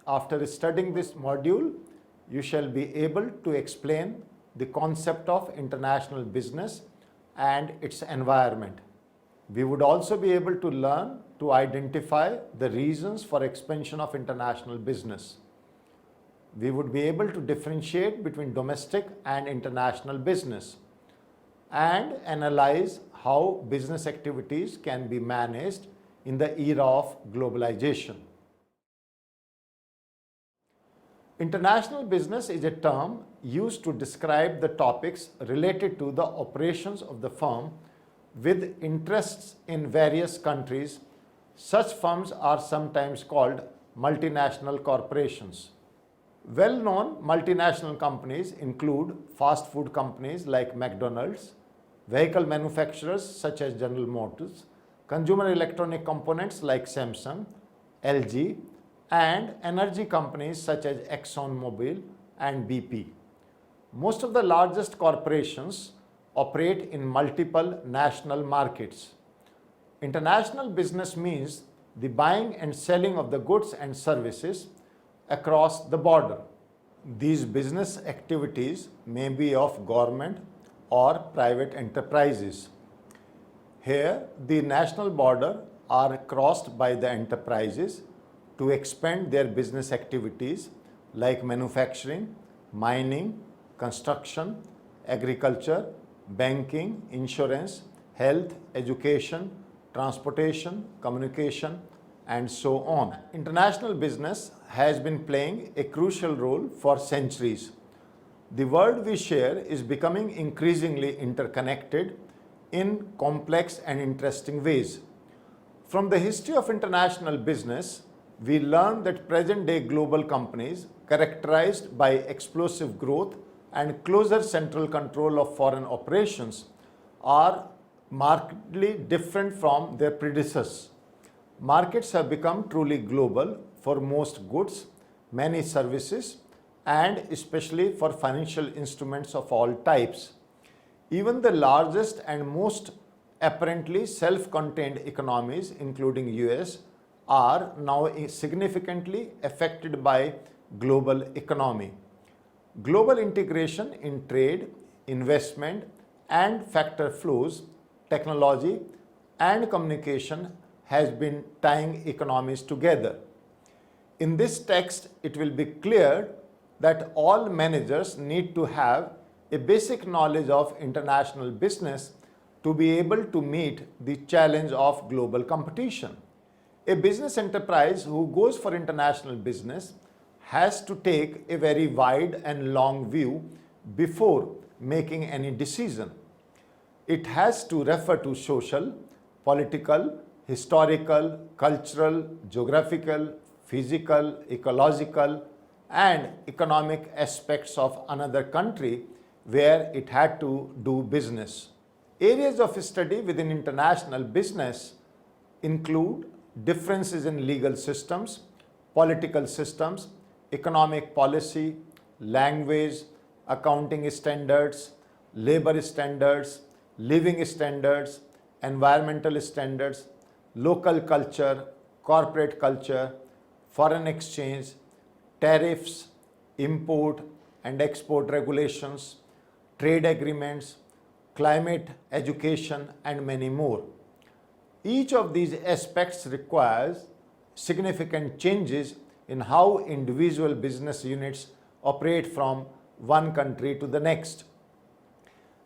after studying this module, you shall be able to explain the concept of international business and its environment. We would also be able to learn to identify the reasons for expansion of international business. We would be able to differentiate between domestic and international business and analyze how business activities can be managed in the era of globalization. International business is a term used to describe the topics related to the operations of the firm with interests in various countries. Such firms are sometimes called multinational corporations. Well-known multinational companies include fast food companies like McDonald's, vehicle manufacturers such as General Motors, consumer electronic components like Samsung, LG, and energy companies such as ExxonMobil and BP. Most of the largest corporations operate in multiple national markets. International business means the buying and selling of the goods and services across the border. These business activities may be of government or private enterprises. Here, the national border are crossed by the enterprises to expand their business activities like manufacturing, mining, construction, agriculture, banking, insurance, health, education, transportation, communication, and so on. International business has been playing a crucial role for centuries. The world we share is becoming increasingly interconnected in complex and interesting ways. From the history of international business, we learn that present-day global companies characterized by explosive growth and closer central control of foreign operations are markedly different from their predecessors. Markets have become truly global for most goods, many services, and especially for financial instruments of all types. Even the largest and most apparently self-contained economies, including US, are now significantly affected by global economy. Global integration in trade, investment, and factor flows, technology, and communication has been tying economies together. In this text, it will be clear that all managers need to have a basic knowledge of international business to be able to meet the challenge of global competition. A business enterprise who goes for international business has to take a very wide and long view before making any decision. It has to refer to social, political, historical, cultural, geographical, physical, ecological, and economic aspects of another country where it had to do business. Areas of study within international business include differences in legal systems, political systems, economic policy, language, accounting standards, labor standards, living standards, environmental standards, local culture, corporate culture, foreign exchange, tariffs, import and export regulations, trade agreements, climate, education, and many more. Each of these aspects requires significant changes in how individual business units operate from one country to the next.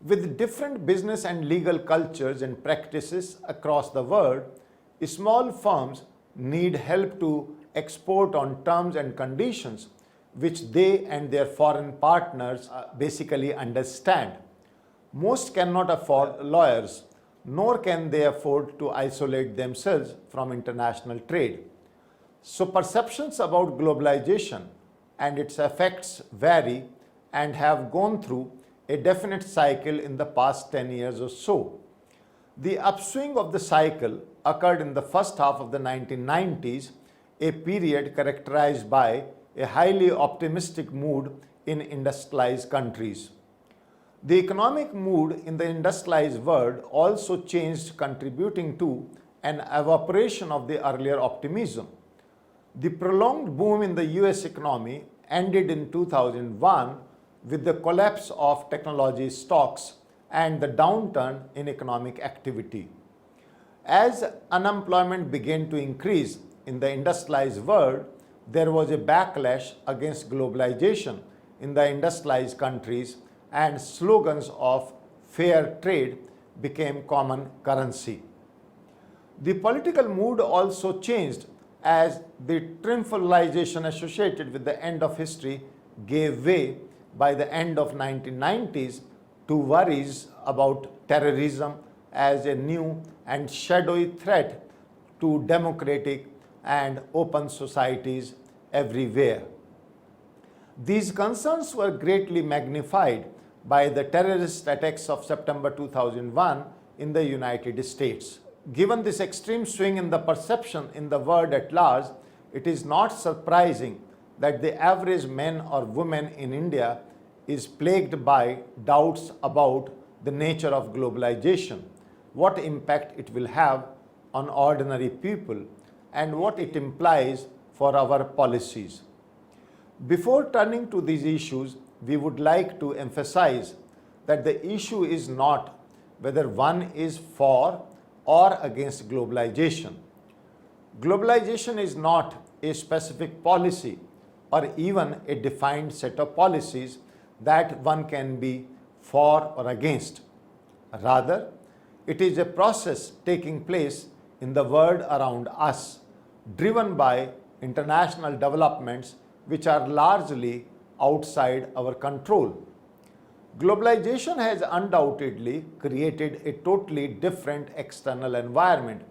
With different business and legal cultures and practices across the world, small firms need help to export on terms and conditions which they and their foreign partners basically understand. Most cannot afford lawyers, nor can they afford to isolate themselves from international trade. So perceptions about globalization and its effects vary and have gone through a definite cycle in the past 10 years or so. The upswing of the cycle occurred in the first half of the 1990s, a period characterized by a highly optimistic mood in industrialized countries. The economic mood in the industrialized world also changed, contributing to an evaporation of the earlier optimism. The prolonged boom in the US economy ended in 2001 with the collapse of technology stocks and the downturn in economic activity. As unemployment began to increase in the industrialized world, there was a backlash against globalization in the industrialized countries, and slogans of fair trade became common currency. The political mood also changed as the triumphalization associated with the end of history gave way by the end of 1990s to worries about terrorism as a new and shadowy threat to democratic and open societies everywhere. These concerns were greatly magnified by the terrorist attacks of September 2001 in the United States. Given this extreme swing in the perception in the world at large, it is not surprising that the average man or woman in India is plagued by doubts about the nature of globalization, what impact it will have on ordinary people, and what it implies for our policies. Before turning to these issues, we would like to emphasize that the issue is not whether one is for or against globalization. Globalization is not a specific policy or even a defined set of policies that one can be for or against. Rather, it is a process taking place in the world around us, driven by international developments which are largely outside our control. Globalization has undoubtedly created a totally different external environment,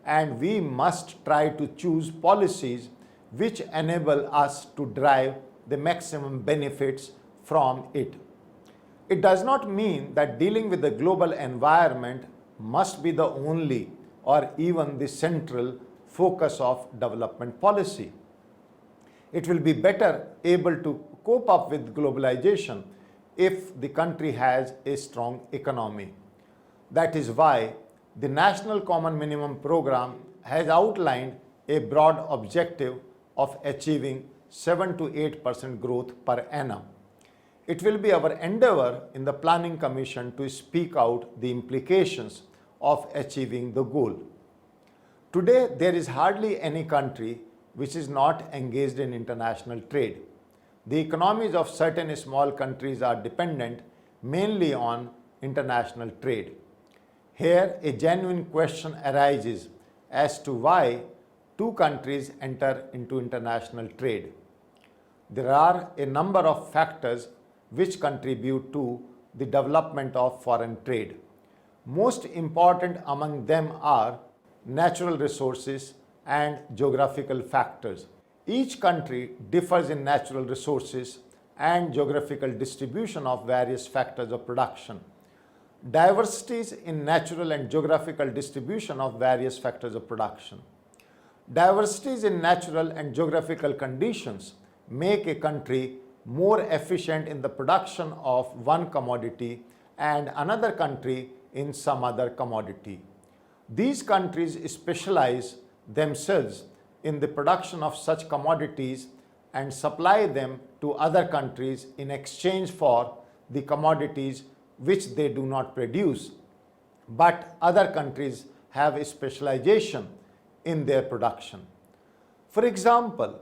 and we must try to choose policies which enable us to drive the maximum benefits from it. It does not mean that dealing with the global environment must be the only or even the central focus of development policy. It will be better able to cope up with globalization if the country has a strong economy. That is why the National Common Minimum Program has outlined a broad objective of achieving 7 to 8% growth per annum. It will be our endeavor in the Planning Commission to speak out the implications of achieving the goal. Today, there is hardly any country which is not engaged in international trade. The economies of certain small countries are dependent mainly on international trade. Here, a genuine question arises as to why two countries enter into international trade. There are a number of factors which contribute to the development of foreign trade. Most important among them are natural resources and geographical factors. Each country differs in natural resources and geographical distribution of various factors of production. Diversities in natural and geographical distribution of various factors of production. Diversities in natural and geographical conditions make a country more efficient in the production of one commodity and another country in some other commodity. These countries specialize themselves in the production of such commodities and supply them to other countries in exchange for the commodities which they do not produce. But other countries have a specialization in their production. For example,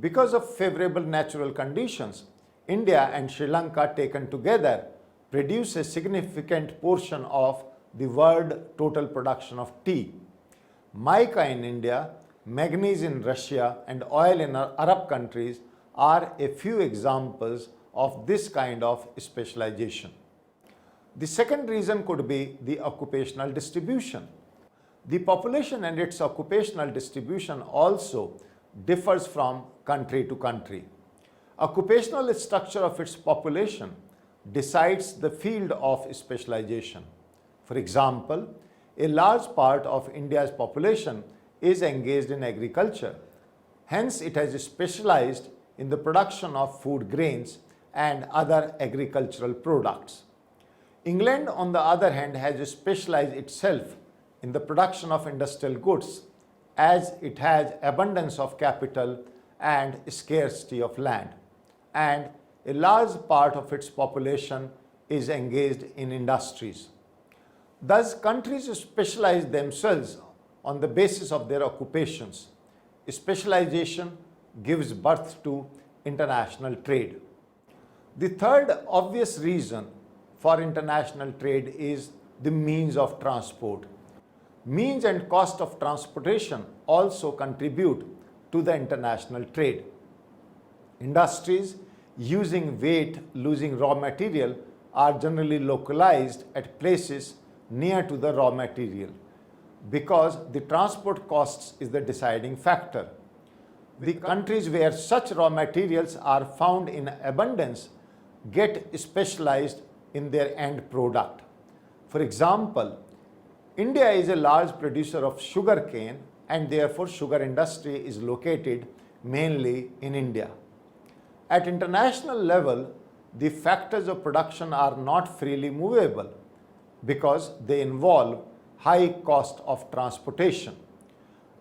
because of favorable natural conditions, India and Sri Lanka taken together produce a significant portion of the world total production of tea. Mica in India, manganese in Russia, and oil in Arab countries are a few examples of this kind of specialization. The second reason could be the occupational distribution. The population and its occupational distribution also differs from country to country. Occupational structure of its population decides the field of specialization. For example, a large part of India's population is engaged in agriculture. Hence, it has specialized in the production of food grains and other agricultural products. England, on the other hand, has specialized itself in the production of industrial goods, as it has abundance of capital and scarcity of land, and a large part of its population is engaged in industries. Thus, countries specialize themselves on the basis of their occupations. Specialization gives birth to international trade. The third obvious reason for international trade is the means of transport. Means and cost of transportation also contribute to the international trade. Industries using weight losing raw material are generally localized at places near to the raw material because the transport costs is the deciding factor. The countries where such raw materials are found in abundance get specialized in their end product. For example, India is a large producer of sugar cane and therefore sugar industry is located mainly in India. At international level, the factors of production are not freely movable because they involve high cost of transportation.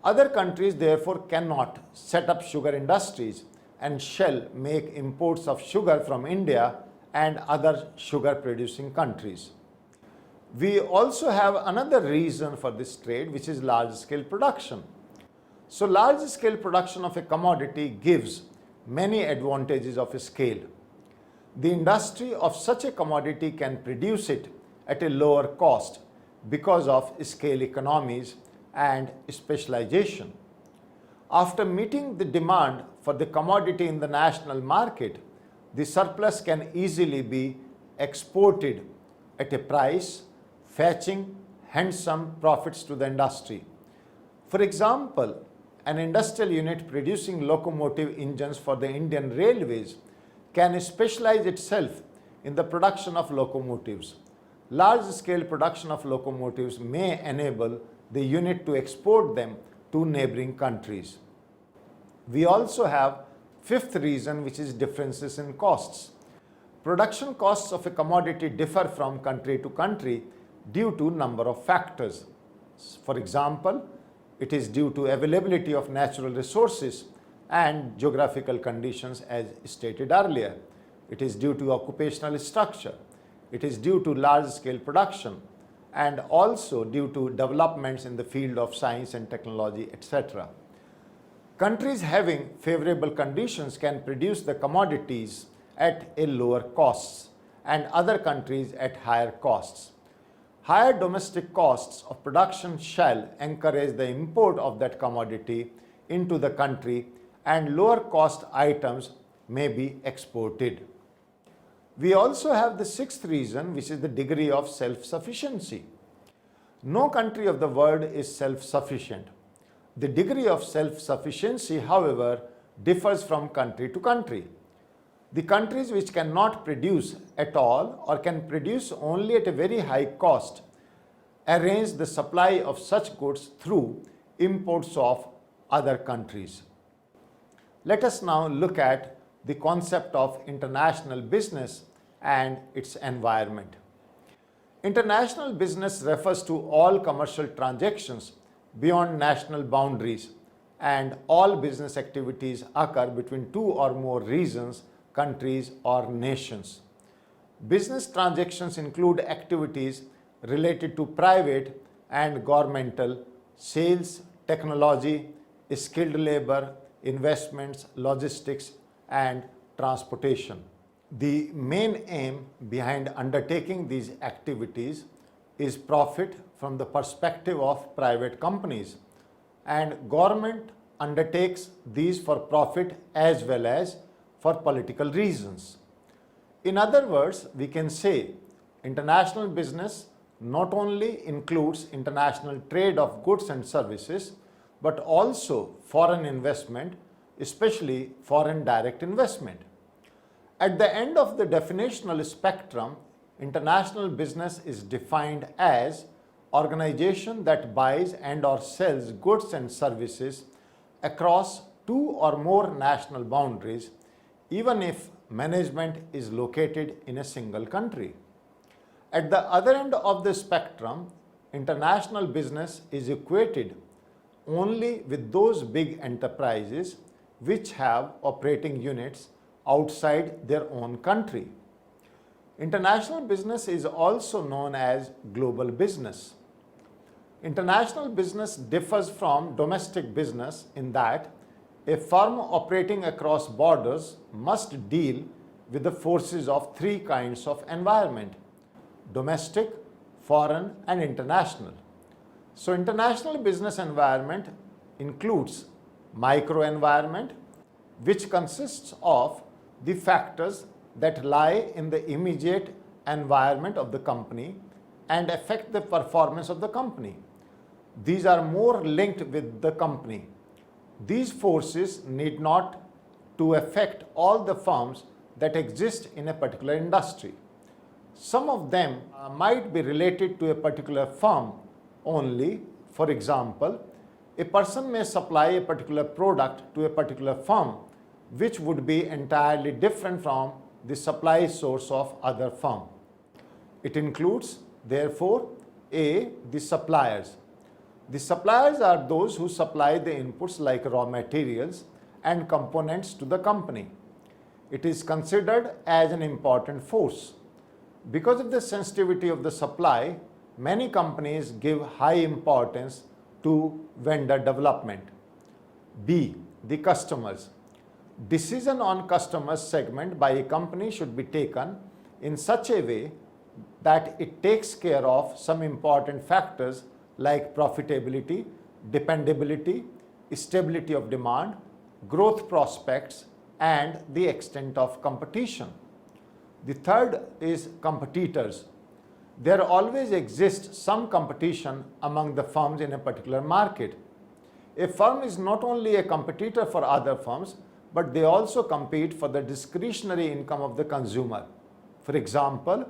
Other countries therefore cannot set up sugar industries and shall make imports of sugar from India and other sugar producing countries. We also have another reason for this trade, which is large scale production. So large scale production of a commodity gives many advantages of scale. The industry of such a commodity can produce it at a lower cost because of scale economies and specialization. After meeting the demand for the commodity in the national market, the surplus can easily be exported at a price, fetching handsome profits to the industry. For example, an industrial unit producing locomotive engines for the Indian Railways can specialize itself in the production of locomotives. Large-scale production of locomotives may enable the unit to export them to neighboring countries. We also have fifth reason, which is differences in costs. Production costs of a commodity differ from country to country due to number of factors. For example, it is due to availability of natural resources and geographical conditions as stated earlier. It is due to occupational structure. It is due to large-scale production and also due to developments in the field of science and technology, etc. Countries having favorable conditions can produce the commodities at a lower costs and other countries at higher costs. Higher domestic costs of production shall encourage the import of that commodity into the country and lower cost items may be exported. We also have the sixth reason, which is the degree of self-sufficiency. No country of the world is self-sufficient. The degree of self-sufficiency, however, differs from country to country. The countries which cannot produce at all or can produce only at a very high cost arrange the supply of such goods through imports of other countries. Let us now look at the concept of international business and its environment. International business refers to all commercial transactions beyond national boundaries, and all business activities occur between two or more regions, countries, or nations. Business transactions include activities related to private and governmental sales, technology, skilled labor, investments, logistics, and transportation. The main aim behind undertaking these activities is profit from the perspective of private companies, and government undertakes these for profit as well as for political reasons. In other words, we can say international business not only includes international trade of goods and services, but also foreign investment, especially foreign direct investment. At the end of the definitional spectrum, international business is defined as organization that buys and or sells goods and services across two or more national boundaries, even if management is located in a single country. At the other end of the spectrum, international business is equated only with those big enterprises which have operating units outside their own country. International business is also known as global business. International business differs from domestic business in that a firm operating across borders must deal with the forces of three kinds of environment: domestic, foreign, and international. So, international business environment includes microenvironment, which consists of the factors that lie in the immediate environment of the company and affect the performance of the company. These are more linked with the company. These forces need not to affect all the firms that exist in a particular industry. Some of them might be related to a particular firm only. For example, a person may supply a particular product to a particular firm which would be entirely different from the supply source of other firm. It includes, therefore, A. the suppliers. The suppliers are those who supply the inputs like raw materials and components to the company. It is considered as an important force. Because of the sensitivity of the supply, many companies give high importance to vendor development. B. the customers. Decision on customer segment by a company should be taken in such a way that it takes care of some important factors like profitability, dependability, stability of demand, growth prospects, and the extent of competition. The third is competitors. There always exists some competition among the firms in a particular market. A firm is not only a competitor for other firms, but they also compete for the discretionary income of the consumer. For example,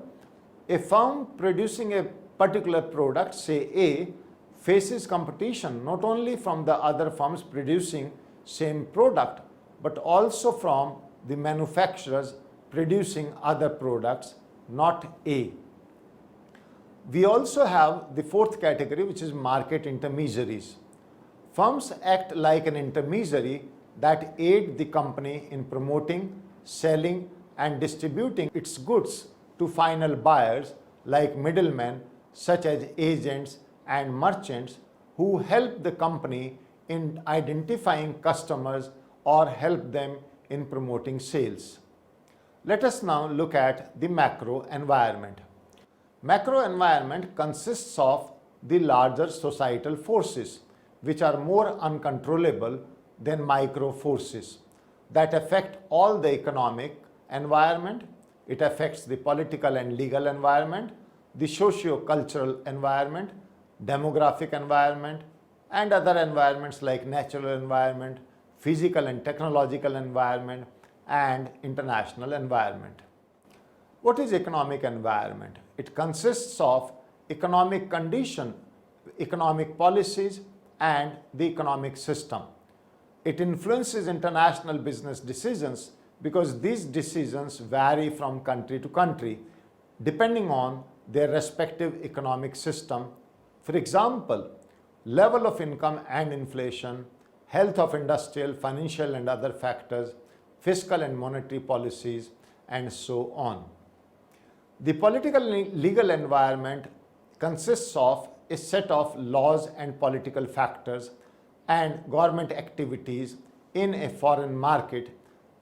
a firm producing a particular product, say A, faces competition not only from the other firms producing same product, but also from the manufacturers producing other products, not A. We also have the fourth category, which is market intermediaries. Firms act like an intermediary that aid the company in promoting, selling, and distributing its goods to final buyers like middlemen such as agents and merchants who help the company in identifying customers or help them in promoting sales. Let us now look at the macro environment. Macro environment consists of the larger societal forces which are more uncontrollable than micro forces that affect all the economic environment. It affects the political and legal environment, the socio-cultural environment, demographic environment, and other environments like natural environment, physical and technological environment, and international environment. What is economic environment? It consists of economic condition, economic policies, and the economic system. It influences international business decisions because these decisions vary from country to country depending on their respective economic system. For example, level of income and inflation, health of industrial, financial and other factors, fiscal and monetary policies, and so on. The political and legal environment consists of a set of laws and political factors and government activities in a foreign market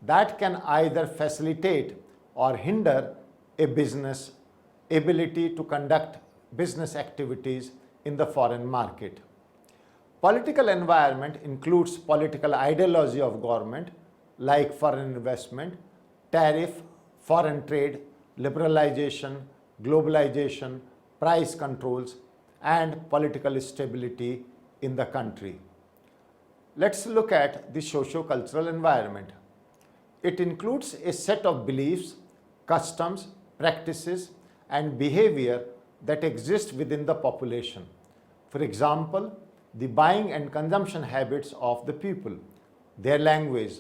that can either facilitate or hinder a business ability to conduct business activities in the foreign market. Political environment includes political ideology of government like foreign investment, tariff, foreign trade, liberalization, globalization, price controls, and political stability in the country. Let's look at the socio-cultural environment. It includes a set of beliefs, customs, practices, and behavior that exist within the population. For example, the buying and consumption habits of the people, their language,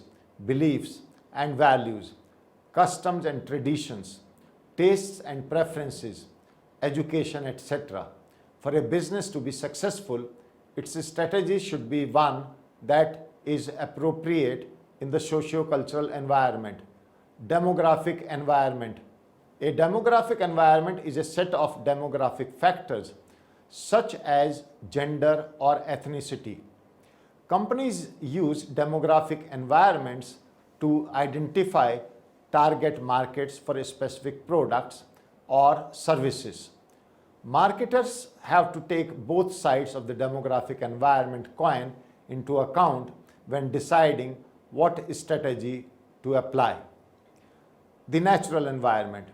beliefs and values, customs and traditions, tastes and preferences, education, etc. For a business to be successful, Its strategy should be one that is appropriate in the socio-cultural environment. Demographic environment. A demographic environment is a set of demographic factors such as gender or ethnicity. Companies use demographic environments to identify target markets for specific products or services. Marketers have to take both sides of the demographic environment coin into account when deciding what strategy to apply. The natural environment.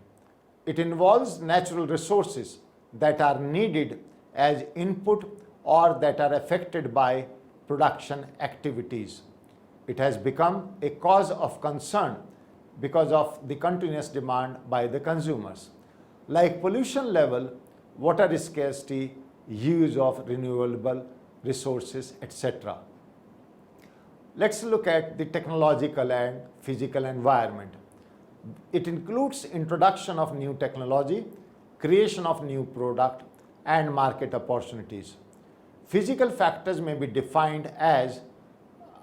It involves natural resources that are needed as input or that are affected by production activities. It has become a cause of concern because of the continuous demand by the consumers, like pollution level, water scarcity, use of renewable resources, etc. Let's look at the technological and physical environment. It includes introduction of new technology, creation of new product, and market opportunities. Physical factors may be defined as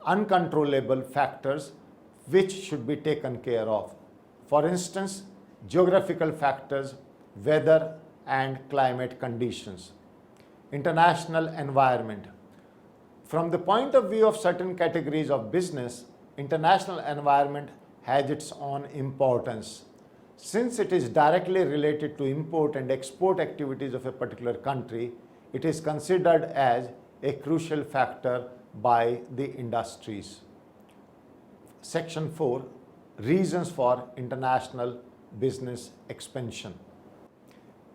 uncontrollable factors which should be taken care of. For instance, geographical factors, weather and climate conditions. International environment. From the point of view of certain categories of business, international environment has its own importance. Since it is directly related to import and export activities of a particular country, it is considered as a crucial factor by the industries. Section 4. Reasons for international business expansion.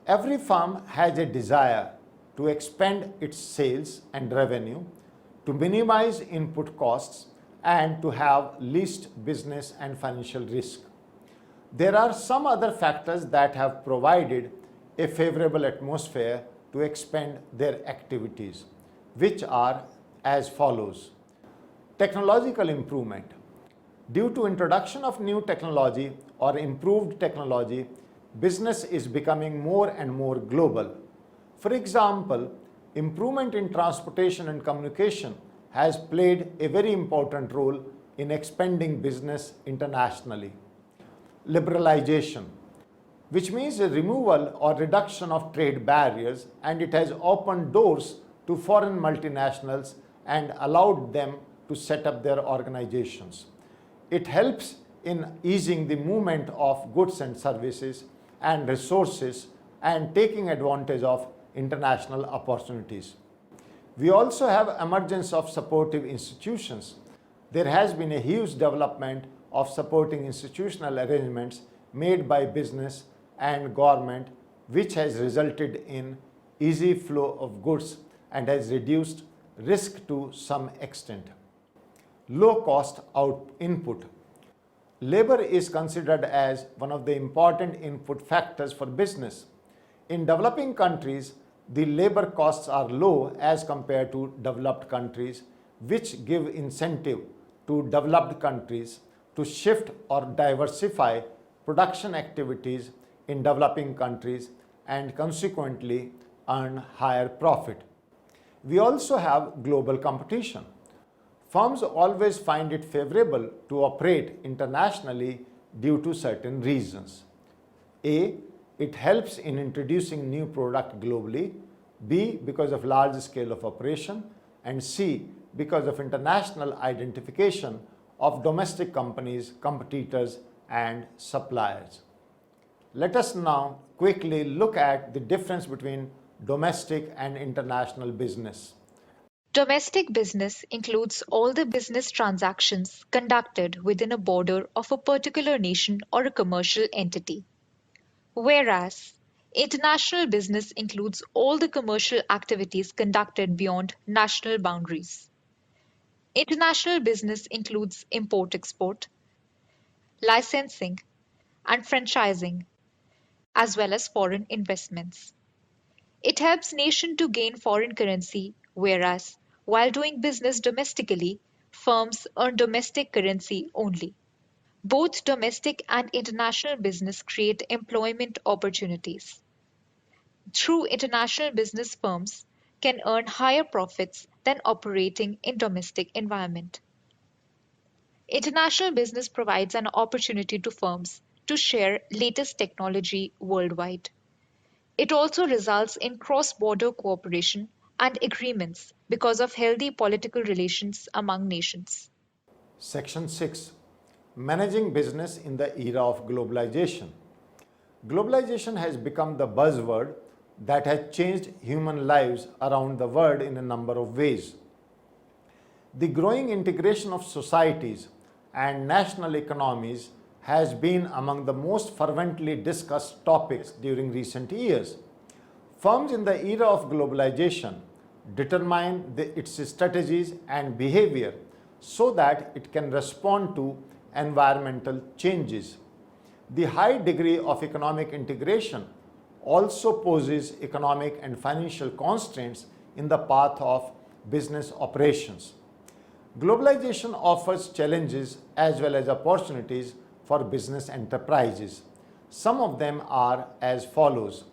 Every firm has a desire to expand its sales and revenue, to minimize input costs, and to have least business and financial risk. There are some other factors that have provided a favorable atmosphere to expand their activities, which are as follows. Technological improvement. Due to introduction of new technology or improved technology, business is becoming more and more global. For example, improvement in transportation and communication has played a very important role in expanding business internationally. Liberalization, which means a removal or reduction of trade barriers, and it has opened doors to foreign multinationals and allowed them to set up their organizations. It helps in easing the movement of goods and services and resources and taking advantage of international opportunities. We also have emergence of supportive institutions. There has been a huge development of supporting institutional arrangements made by business and government, which has resulted in easy flow of goods and has reduced risk to some extent. Low cost input. Labor is considered as one of the important input factors for business. In developing countries, the labor costs are low as compared to developed countries, which give incentive to developed countries to shift or diversify production activities in developing countries and consequently earn higher profit. We also have global competition. Firms always find it favorable to operate internationally due to certain reasons. A. It helps in introducing new product globally. B. Because of large scale of operation. And C. Because of international identification of domestic companies, competitors, and suppliers. Let us now quickly look at the difference between domestic and international business. Domestic business includes all the business transactions conducted within a border of a particular nation or a commercial entity. Whereas, international business includes all the commercial activities conducted beyond national boundaries. International business includes import-export, licensing, and franchising, as well as foreign investments. It helps nations to gain foreign currency, whereas, while doing business domestically, firms earn domestic currency only. Both domestic and international business create employment opportunities. Through international business firms can earn higher profits than operating in domestic environment. International business provides an opportunity to firms to share latest technology worldwide. It also results in cross-border cooperation and agreements because of healthy political relations among nations. Section 6. Managing business in the era of globalization. Globalization has become the buzzword that has changed human lives around the world in a number of ways. The growing integration of societies and national economies has been among the most fervently discussed topics during recent years. Firms in the era of globalization determine its strategies and behavior so that it can respond to environmental changes. The high degree of economic integration also poses economic and financial constraints in the path of business operations. Globalization offers challenges as well as opportunities for business enterprises. Some of them are as follows.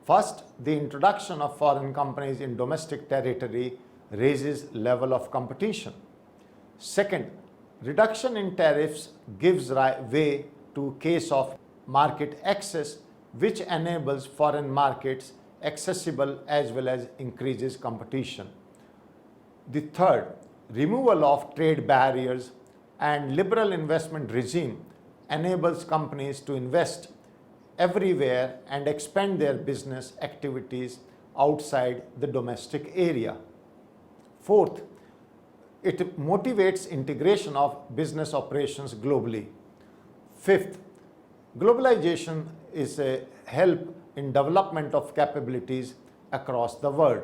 First, the introduction of foreign companies in domestic territory raises level of competition. Second, reduction in tariffs gives way to case of market access, which enables foreign markets accessible as well as increases competition. The third, removal of trade barriers and liberal investment regime enables companies to invest everywhere and expand their business activities outside the domestic area. Fourth, it motivates integration of business operations globally. Fifth, globalization is a help in development of capabilities across the world.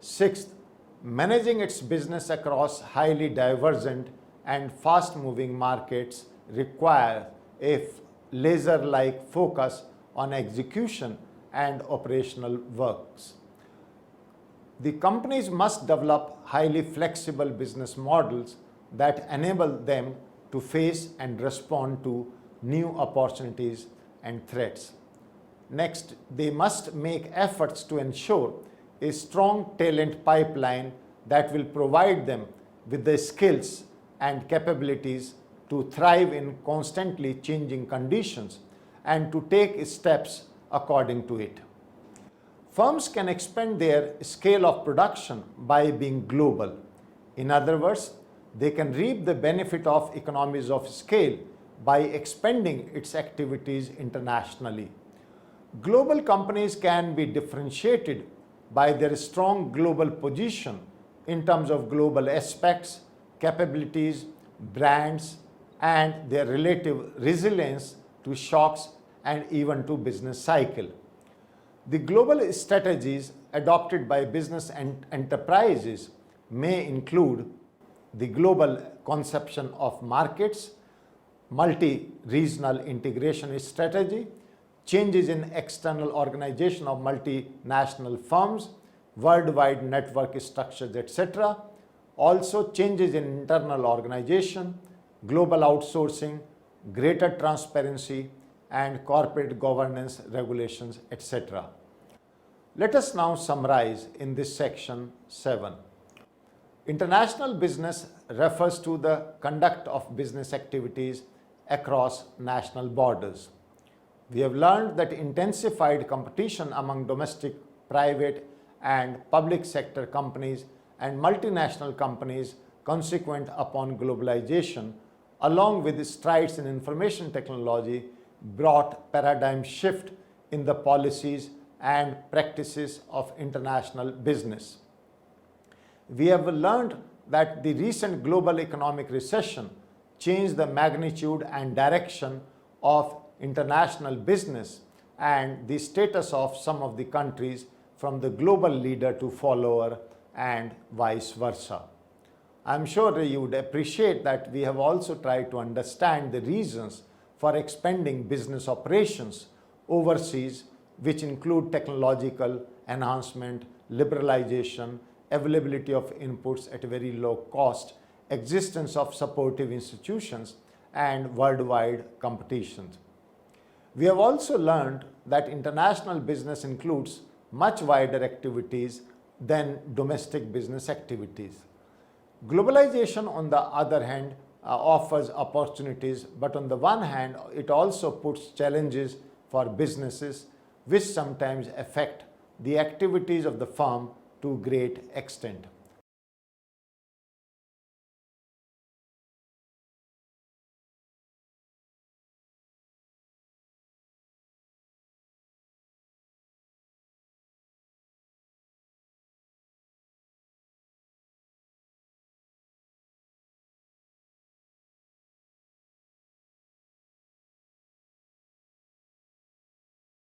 Sixth, managing its business across highly divergent and fast-moving markets require a laser-like focus on execution and operational works. The companies must develop highly flexible business models that enable them to face and respond to new opportunities and threats. Next, they must make efforts to ensure a strong talent pipeline that will provide them with the skills and capabilities to thrive in constantly changing conditions and to take steps according to it. Firms can expand their scale of production by being global. In other words, they can reap the benefit of economies of scale by expanding its activities internationally. Global companies can be differentiated by their strong global position in terms of global aspects, capabilities, brands, and their relative resilience to shocks and even to business cycle. The global strategies adopted by business and enterprises may include the global conception of markets, multi-regional integration strategy, changes in external organization of multinational firms, worldwide network structures, etc. Also changes in internal organization, global outsourcing, greater transparency, and corporate governance regulations, etc. Let us now summarize in this section 7. International business refers to the conduct of business activities across national borders. We have learned that intensified competition among domestic, private, and public sector companies and multinational companies consequent upon globalization, along with strides in information technology, brought paradigm shift in the policies and practices of international business. We have learned that the recent global economic recession changed the magnitude and direction of international business and the status of some of the countries from the global leader to follower and vice versa. I'm sure you would appreciate that we have also tried to understand the reasons for expanding business operations overseas, which include technological enhancement, liberalization, availability of inputs at a very low cost, existence of supportive institutions, and worldwide competitions. We have also learned that international business includes much wider activities than domestic business activities. Globalization, on the other hand, offers opportunities, but on the one hand, it also puts challenges for businesses which sometimes affect the activities of the firm to great extent.